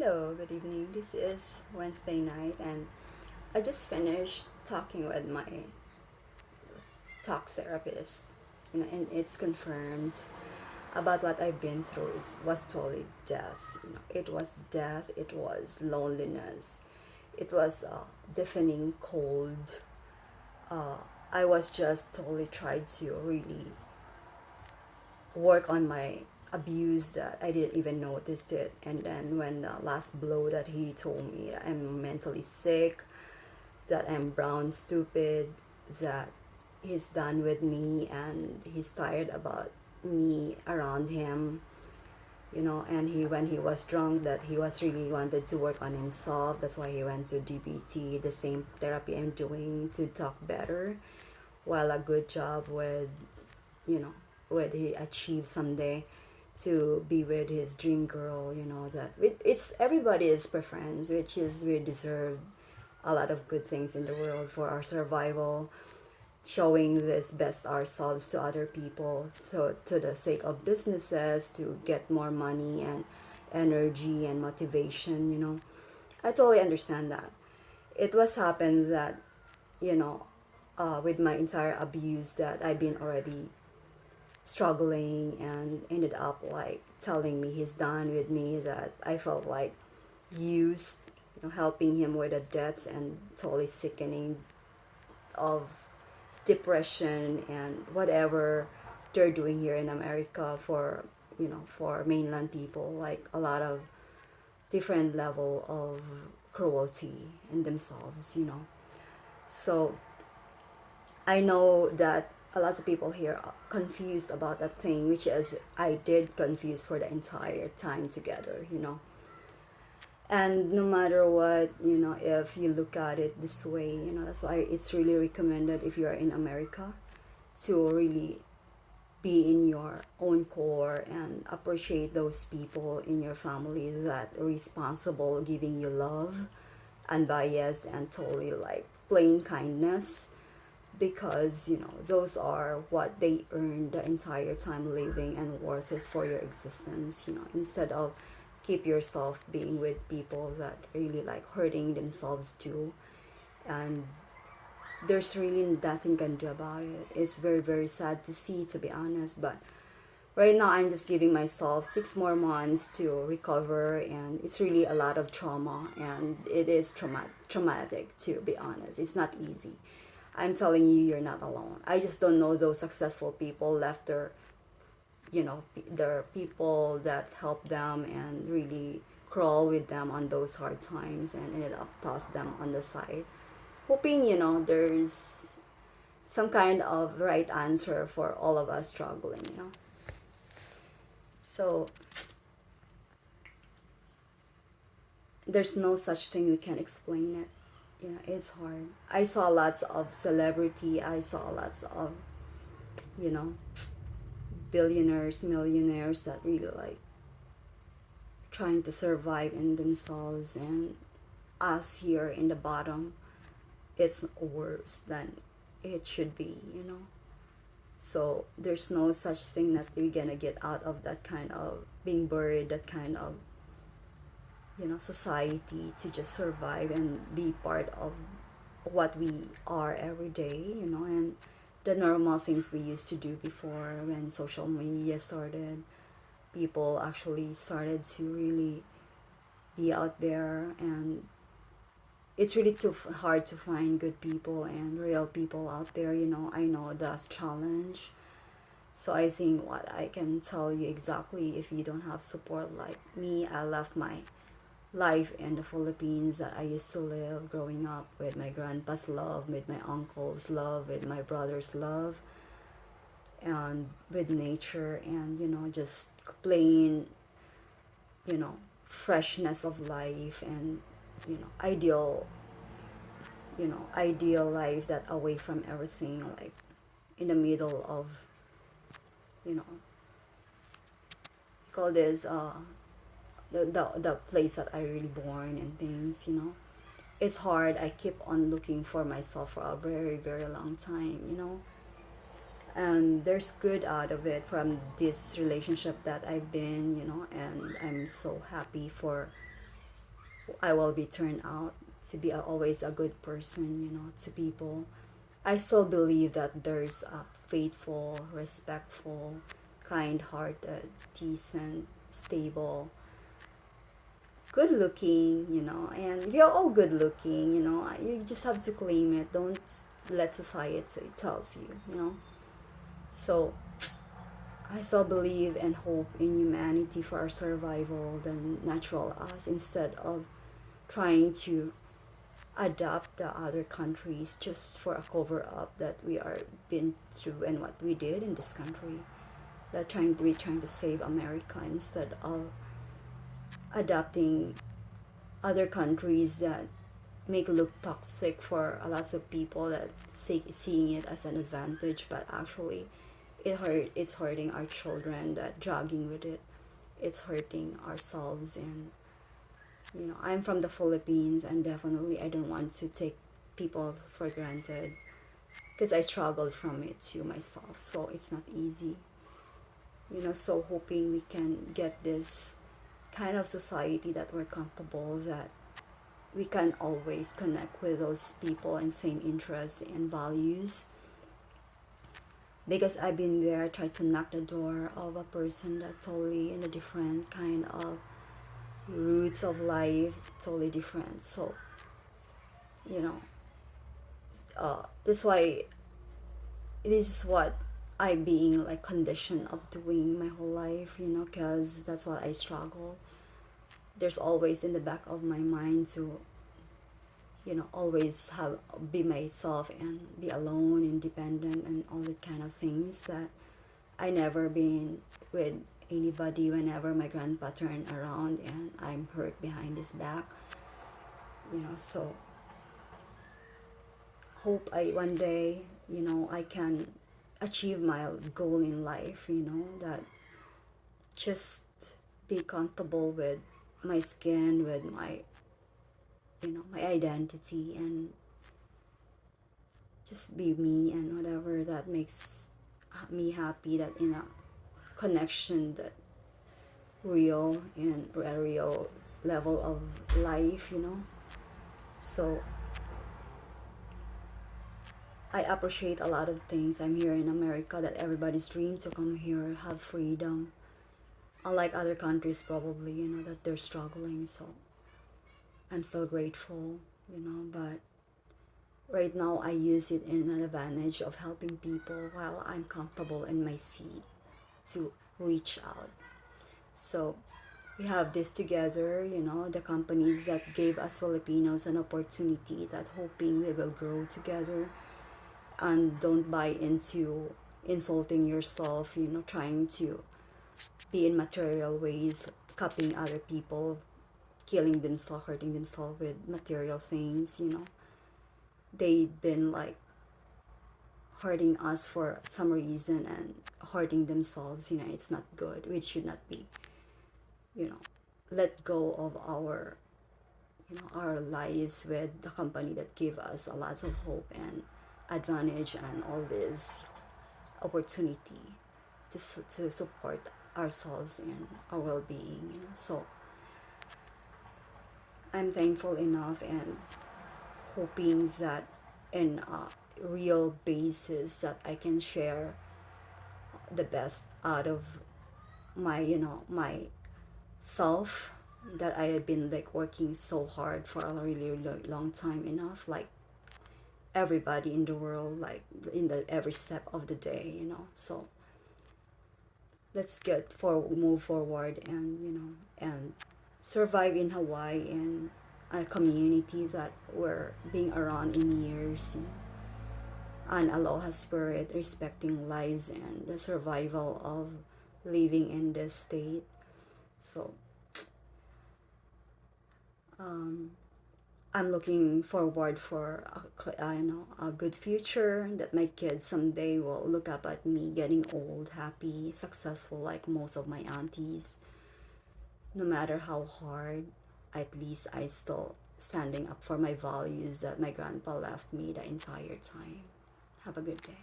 Hello, good evening. This is Wednesday night, and I just finished talking with my talk therapist, and it's confirmed about what I've been through. It was totally death. It was death. It was loneliness. It was deafening cold. Uh, I was just totally tried to really work on my abuse that I didn't even notice it. And then when the last blow that he told me that I'm mentally sick, that I'm brown stupid, that he's done with me and he's tired about me around him, and he when he was drunk that he was really wanted to work on himself. That's why he went to DBT, the same therapy I'm doing to talk better, while a good job with you know what he achieved someday to be with his dream girl. That it's everybody's preference, which is we deserve a lot of good things in the world for our survival, showing this best ourselves to other people, so to the sake of businesses, to get more money and energy and motivation. I totally understand that. It was happened that you know with my entire abuse that I've been already struggling and ended up like telling me he's done with me, that I felt like used, helping him with the debts and totally sickening of depression and whatever they're doing here in America for for mainland people, like a lot of different level of cruelty in themselves. So I know that a lot of people here are confused about that thing, which is I did confuse for the entire time together. And no matter what, if you look at it this way, that's why it's really recommended if you're in America to really be in your own core and appreciate those people in your family that are responsible, giving you love, unbiased, and totally like plain kindness, because those are what they earn the entire time living and worth it for your existence, instead of keep yourself being with people that really like hurting themselves too. And there's really nothing can do about it. It's very very sad to see, to be honest, but right now I'm just giving myself 6 more months to recover, and it's really a lot of trauma, and it is traumatic, to be honest. It's not easy. I'm telling you, you're not alone. I just don't know those successful people left their people that helped them and really crawl with them on those hard times and ended up toss them on the side, hoping there's some kind of right answer for all of us struggling. So there's no such thing we can explain it. It's hard. I saw lots of celebrity. I saw lots of you know billionaires, millionaires that really like trying to survive in themselves, and us here in the bottom, it's worse than it should be. So there's no such thing that we're gonna get out of that kind of being buried, that kind of society, to just survive and be part of what we are every day, and the normal things we used to do before when social media started. People actually started to really be out there, and it's really too hard to find good people and real people out there. I know that's challenge. So I think what I can tell you exactly, if you don't have support like me, I left my life in the Philippines that I used to live growing up, with my grandpa's love, with my uncle's love, with my brother's love, and with nature, and just plain freshness of life, and ideal ideal life, that away from everything, like in the middle of you know call this the place that I really born and things. It's hard. I keep on looking for myself for a very very long time. And there's good out of it from this relationship that I've been, and I'm so happy for I will be turned out to be always a good person, to people. I still believe that there's a faithful, respectful, kind-hearted, decent, stable, good looking, and we are all good looking, you just have to claim it. Don't let society tells you, So I still believe and hope in humanity for our survival, the natural us, instead of trying to adapt the other countries just for a cover up that we are been through and what we did in this country. That trying to save America instead of adapting other countries that make look toxic for a lots of people that seeing it as an advantage, but actually it's hurting our children that dragging with it. It's hurting ourselves. And I'm from the Philippines, and definitely I don't want to take people for granted, because I struggled from it too myself, so it's not easy. So hoping we can get this kind of society that we're comfortable, that we can always connect with those people and same interests and values. Because I've been there, tried to knock the door of a person that totally in a different kind of roots of life, totally different. So, you know, that's why this is what I being like conditioned of doing my whole life, because that's what I struggle. There's always in the back of my mind to always have be myself and be alone, independent, and all that kind of things that I never been with anybody whenever my grandpa turned around and I'm hurt behind his back. So hope I one day, I can achieve my goal in life, that just be comfortable with my skin, with my identity, and just be me, and whatever that makes me happy, that in a connection that real and a real level of life. So I appreciate a lot of things. I'm here in America, that everybody's dream to come here, have freedom, unlike other countries probably, that they're struggling. So I'm still grateful, but right now I use it in an advantage of helping people while I'm comfortable in my seat to reach out. So we have this together, the companies that gave us Filipinos an opportunity, that hoping we will grow together and don't buy into insulting yourself, trying to be in material ways, copying other people, killing themselves, hurting themselves with material things. They've been like hurting us for some reason and hurting themselves. It's not good. It should not be. Let go of our lives with the company that gave us a lot of hope and advantage and all this opportunity to support ourselves and our well-being. So I'm thankful enough and hoping that in a real basis that I can share the best out of my self, that I have been like working so hard for a really long time enough, like everybody in the world, like in the every step of the day. So let's move forward, and and survive in Hawaii, and a community that we're being around in years, an aloha spirit, respecting lives and the survival of living in this state. So I'm looking forward for a good future, that my kids someday will look up at me getting old, happy, successful, like most of my aunties. No matter how hard, at least I still standing up for my values that my grandpa left me the entire time. Have a good day.